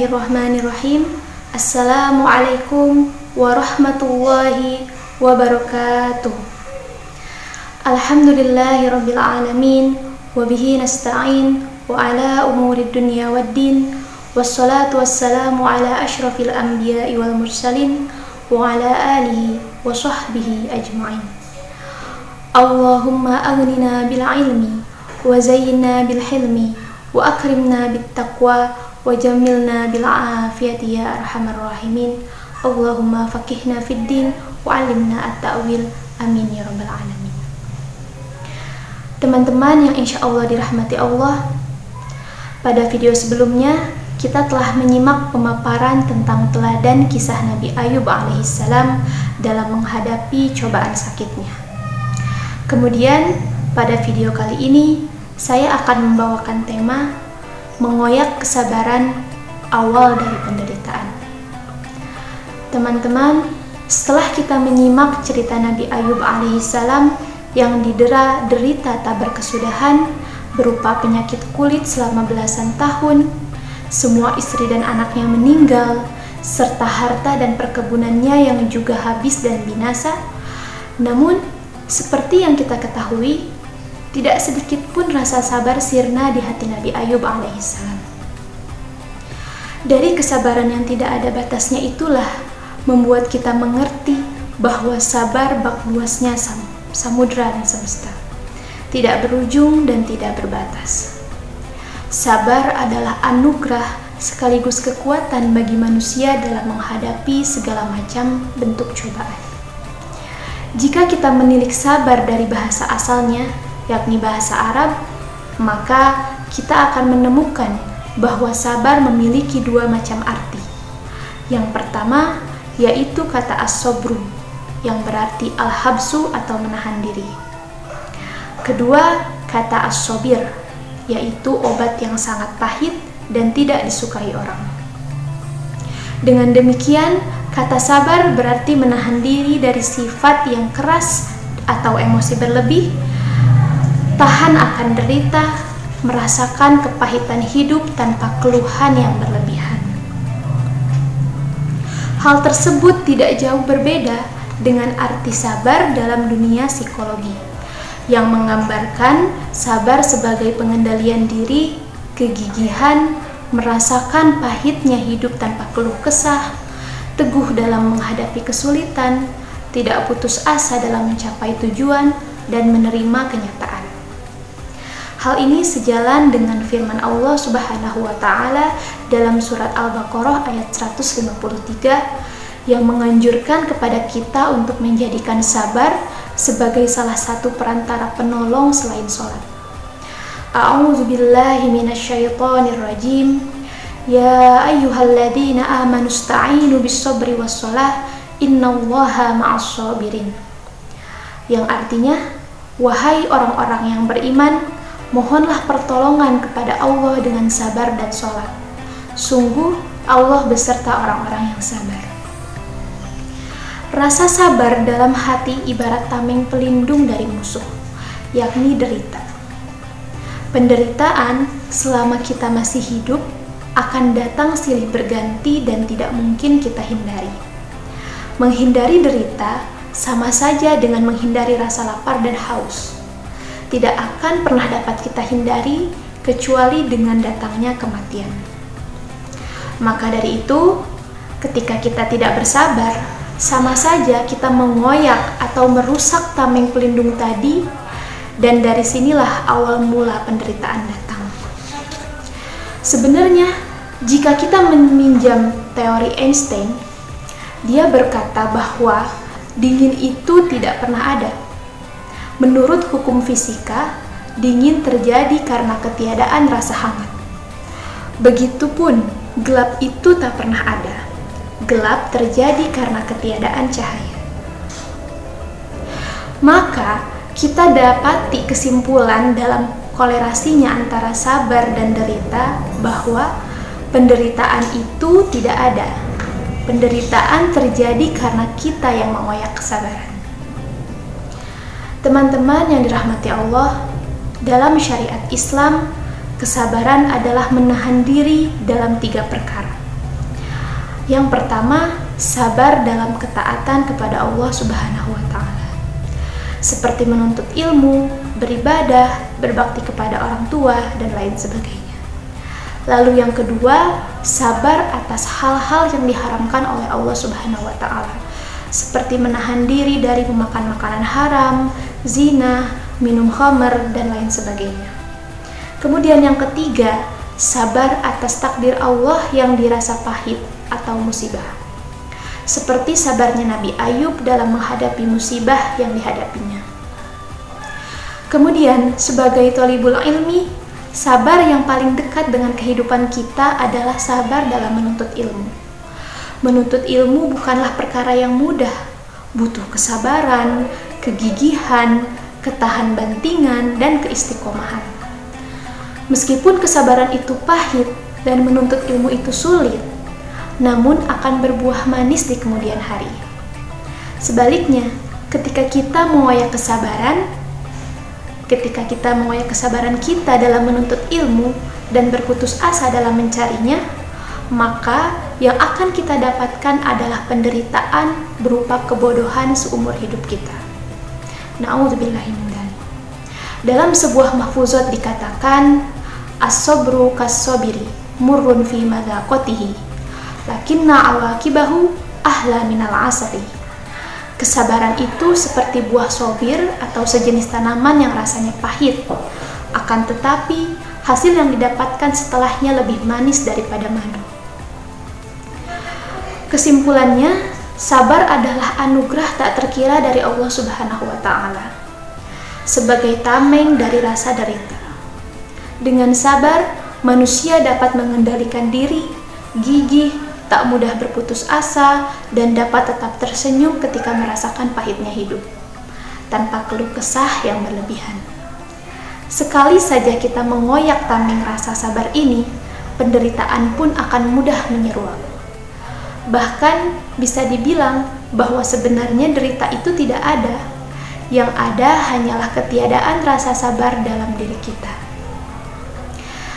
Bismillahirrahmanirrahim. Assalamualaikum warahmatullahi wabarakatuh. Alhamdulillahirabbil alamin wa bihi nasta'in wa ala umurid dunya waddin. Wassalatu wassalamu ala asyrafil anbiya'i wal mursalin wa ala alihi wa sahbihi ajma'in. Allahumma aghnina bil ilmi wa zayyinna bil hilmi wa akrimna bit taqwa wa jamilna bil afiyati ya arhamar rahimin. Allahumma faqihna fid din wa 'allimna at-ta'wil. Amin ya rabbal alamin. Teman-teman yang insyaallah dirahmati Allah, pada video sebelumnya kita telah menyimak pemaparan tentang teladan kisah Nabi Ayub alaihissalam dalam menghadapi cobaan sakitnya. Kemudian pada video kali ini saya akan membawakan tema mengoyak kesabaran awal dari penderitaan. Teman-teman, setelah kita menyimak cerita Nabi Ayub alaihissalam yang derita tak berkesudahan berupa penyakit kulit selama belasan tahun, semua istri dan anaknya meninggal, serta harta dan perkebunannya yang juga habis dan binasa, namun seperti yang kita ketahui, tidak sedikit pun rasa sabar sirna di hati Nabi Ayub alaihissalam. Dari kesabaran yang tidak ada batasnya itulah membuat kita mengerti bahwa sabar bak luasnya samudra dan semesta, tidak berujung dan tidak berbatas. Sabar adalah anugerah sekaligus kekuatan bagi manusia dalam menghadapi segala macam bentuk cobaan. Jika kita menilik sabar dari bahasa asalnya, yakni bahasa Arab, maka kita akan menemukan bahwa sabar memiliki dua macam arti. Yang pertama yaitu kata as-sobru, yang berarti al-habsu atau menahan diri. Kedua, kata as-sobir, yaitu obat yang sangat pahit dan tidak disukai orang. Dengan demikian, kata sabar berarti menahan diri dari sifat yang keras atau emosi berlebih, tahan akan derita, merasakan kepahitan hidup tanpa keluhan yang berlebihan. Hal tersebut tidak jauh berbeda dengan arti sabar dalam dunia psikologi, yang menggambarkan sabar sebagai pengendalian diri, kegigihan, merasakan pahitnya hidup tanpa keluh kesah, teguh dalam menghadapi kesulitan, tidak putus asa dalam mencapai tujuan, dan menerima kenyataan. Hal ini sejalan dengan firman Allah Subhanahu wa taala dalam surat Al-Baqarah ayat 153 yang menganjurkan kepada kita untuk menjadikan sabar sebagai salah satu perantara penolong selain sholat. A'udzubillahi minasyaitonir rajim. Ya ayyuhalladzina amanu ista'inu bis-sabri was-shalah innallaha ma'as-sabirin. Yang artinya, wahai orang-orang yang beriman, mohonlah pertolongan kepada Allah dengan sabar dan sholat. Sungguh Allah beserta orang-orang yang sabar. Rasa sabar dalam hati ibarat tameng pelindung dari musuh, yakni derita. Penderitaan selama kita masih hidup akan datang silih berganti dan tidak mungkin kita hindari. Menghindari derita sama saja dengan menghindari rasa lapar dan haus. Tidak akan pernah dapat kita hindari kecuali dengan datangnya kematian. Maka dari itu, ketika kita tidak bersabar, sama saja kita mengoyak atau merusak tameng pelindung tadi, dan dari sinilah awal mula penderitaan datang. Sebenarnya, jika kita meminjam teori Einstein, dia berkata bahwa dingin itu tidak pernah ada. Menurut hukum fisika, dingin terjadi karena ketiadaan rasa hangat. Begitupun, gelap itu tak pernah ada. Gelap terjadi karena ketiadaan cahaya. Maka, kita dapati kesimpulan dalam kolerasinya antara sabar dan derita bahwa penderitaan itu tidak ada. Penderitaan terjadi karena kita yang mengoyak kesabaran. Teman-teman yang dirahmati Allah, dalam syariat Islam, kesabaran adalah menahan diri dalam 3 perkara. Yang pertama, sabar dalam ketaatan kepada Allah Subhanahu wa Ta'ala, seperti menuntut ilmu, beribadah, berbakti kepada orang tua, dan lain sebagainya. Lalu yang kedua, sabar atas hal-hal yang diharamkan oleh Allah Subhanahu wa Ta'ala, seperti menahan diri dari memakan makanan haram, zina, minum khamr, dan lain sebagainya. Kemudian yang ketiga, sabar atas takdir Allah yang dirasa pahit atau musibah, seperti sabarnya Nabi Ayub dalam menghadapi musibah yang dihadapinya. Kemudian sebagai thalibul ilmi, sabar yang paling dekat dengan kehidupan kita adalah sabar dalam menuntut ilmu. Menuntut ilmu bukanlah perkara yang mudah, butuh kesabaran, kegigihan, ketahan bantingan, dan keistiqomahan. Meskipun kesabaran itu pahit dan menuntut ilmu itu sulit, namun akan berbuah manis di kemudian hari. Sebaliknya, ketika kita mengoyak kesabaran kita dalam menuntut ilmu dan berputus asa dalam mencarinya, maka yang akan kita dapatkan adalah penderitaan berupa kebodohan seumur hidup kita. Na'udzubillahi min dzalik. Dalam sebuah mahfuzat dikatakan, as-sabru kas-sabiri murrun fi madzaqatihi lakinna awaqibahu ahla minal asari. Kesabaran itu seperti buah sobir atau sejenis tanaman yang rasanya pahit, akan tetapi hasil yang didapatkan setelahnya lebih manis daripada madu. Kesimpulannya, sabar adalah anugerah tak terkira dari Allah Subhanahu wa Ta'ala, sebagai tameng dari rasa derita. Dengan sabar, manusia dapat mengendalikan diri, gigih, tak mudah berputus asa, dan dapat tetap tersenyum ketika merasakan pahitnya hidup, tanpa keluh kesah yang berlebihan. Sekali saja kita mengoyak tameng rasa sabar ini, penderitaan pun akan mudah menyeruak. Bahkan bisa dibilang bahwa sebenarnya derita itu tidak ada. Yang ada hanyalah ketiadaan rasa sabar dalam diri kita.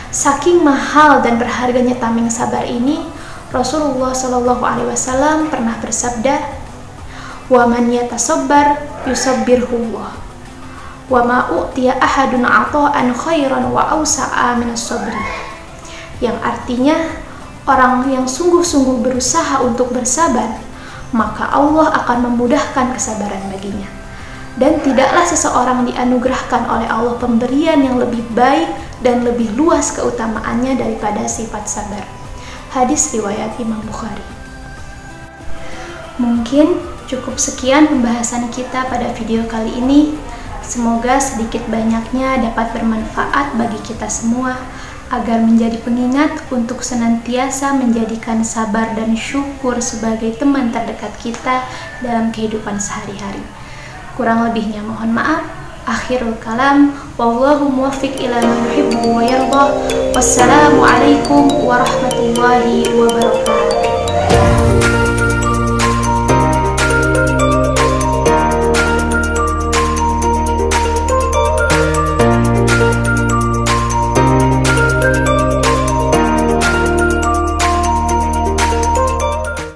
Saking mahal dan berharganya tameng sabar ini, Rasulullah Shallallahu Alaihi Wasallam pernah bersabda, "Wa man yatasabbar yusabbirhullah, wa ma u'tiya ahadun ata'an khairan wa awsa'a minas sabri." Yang artinya, orang yang sungguh-sungguh berusaha untuk bersabar, maka Allah akan memudahkan kesabaran baginya. Dan tidaklah seseorang dianugerahkan oleh Allah pemberian yang lebih baik dan lebih luas keutamaannya daripada sifat sabar. Hadis riwayat Imam Bukhari. Mungkin cukup sekian pembahasan kita pada video kali ini. Semoga sedikit banyaknya dapat bermanfaat bagi kita semua, agar menjadi pengingat untuk senantiasa menjadikan sabar dan syukur sebagai teman terdekat kita dalam kehidupan sehari-hari. Kurang lebihnya mohon maaf. Akhirul kalam, wallahu muwaffiq ila ma yuhibbu wa yardah. Wassalamu alaikum warahmatullahi wabarakatuh.